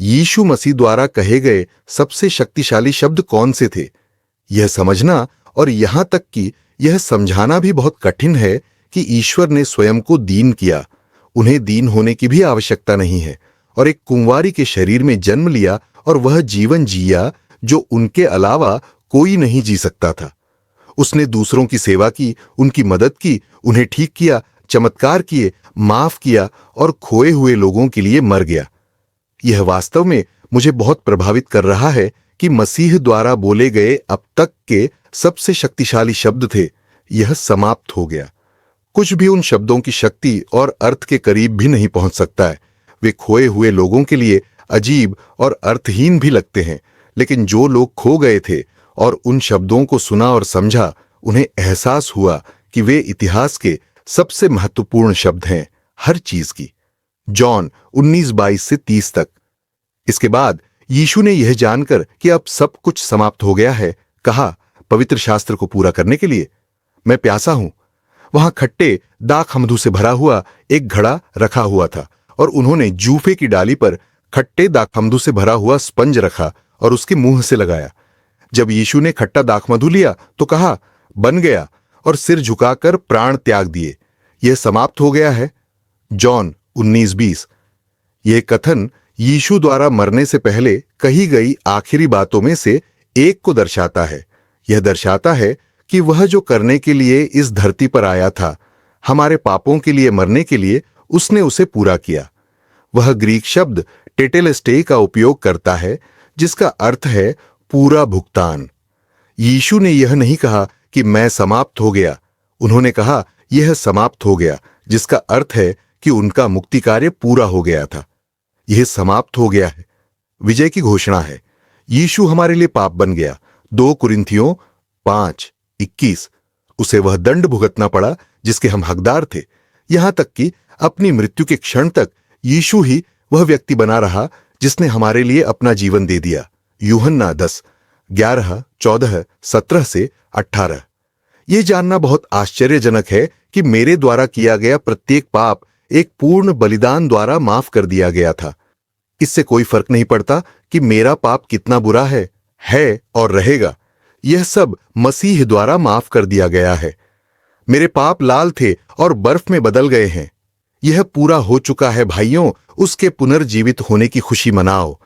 यीशु मसीह द्वारा कहे गए सबसे शक्तिशाली शब्द कौन से थे, यह समझना और यहां तक कि यह समझाना भी बहुत कठिन है कि ईश्वर ने स्वयं को दीन किया। उन्हें दीन होने की भी आवश्यकता नहीं है और एक कुंवारी के शरीर में जन्म लिया और वह जीवन जिया जो उनके अलावा कोई नहीं जी सकता था। उसने दूसरों की सेवा की, उनकी मदद की, उन्हें ठीक किया, चमत्कार किए, माफ किया और खोए हुए लोगों के लिए मर गया। यह वास्तव में मुझे बहुत प्रभावित कर रहा है कि मसीह द्वारा बोले गए अब तक के सबसे शक्तिशाली शब्द थे, यह समाप्त हो गया। कुछ भी उन शब्दों की शक्ति और अर्थ के करीब भी नहीं पहुंच सकता है। वे खोए हुए लोगों के लिए अजीब और अर्थहीन भी लगते हैं, लेकिन जो लोग खो गए थे और उन शब्दों को सुना और समझा, उन्हें एहसास हुआ कि वे इतिहास के सबसे महत्वपूर्ण शब्द हैं, हर चीज की। जॉन 19:22 से 30 तक। इसके बाद यीशु ने यह जानकर कि अब सब कुछ समाप्त हो गया है, कहा, पवित्र शास्त्र को पूरा करने के लिए, मैं प्यासा हूं। वहां खट्टे दाखमधु से भरा हुआ एक घड़ा रखा हुआ था और उन्होंने जूफे की डाली पर खट्टे दाखमधु से भरा हुआ स्पंज रखा और उसके मुंह से लगाया। जब यीशु ने खट्टा दाखमधु लिया तो कहा, बन गया, और सिर झुकाकर प्राण त्याग दिए। यह समाप्त हो गया है। जॉन 19:20। यह कथन यीशु द्वारा मरने से पहले कही गई आखिरी बातों में से एक को दर्शाता है। यह दर्शाता है कि वह जो करने के लिए इस धरती पर आया था, हमारे पापों के लिए मरने के लिए, उसने उसे पूरा किया। वह ग्रीक शब्द टेटेलेस्टे का उपयोग करता है, जिसका अर्थ है पूरा भुगतान। यीशु ने यह नहीं कहा कि मैं समाप्त हो गया, उन्होंने कहा यह समाप्त हो गया, जिसका अर्थ है कि उनका मुक्ति कार्य पूरा हो गया था। यह समाप्त हो गया है, विजय की घोषणा है। यीशु हमारे लिए पाप बन गया। 2 कुरिन्थियों 5:21। उसे वह दंड भुगतना पड़ा जिसके हम हकदार थे। यहां तक कि अपनी मृत्यु के क्षण तक यीशु ही वह व्यक्ति बना रहा जिसने हमारे लिए अपना जीवन दे दिया। यूहन्ना 10:11, 14, 17 से 18। यह जानना बहुत आश्चर्यजनक है कि मेरे द्वारा किया गया प्रत्येक पाप एक पूर्ण बलिदान द्वारा माफ कर दिया गया था। इससे कोई फर्क नहीं पड़ता कि मेरा पाप कितना बुरा है और रहेगा। यह सब मसीह द्वारा माफ कर दिया गया है। मेरे पाप लाल थे और बर्फ में बदल गए हैं। यह पूरा हो चुका है भाइयों, उसके पुनर्जीवित होने की खुशी मनाओ।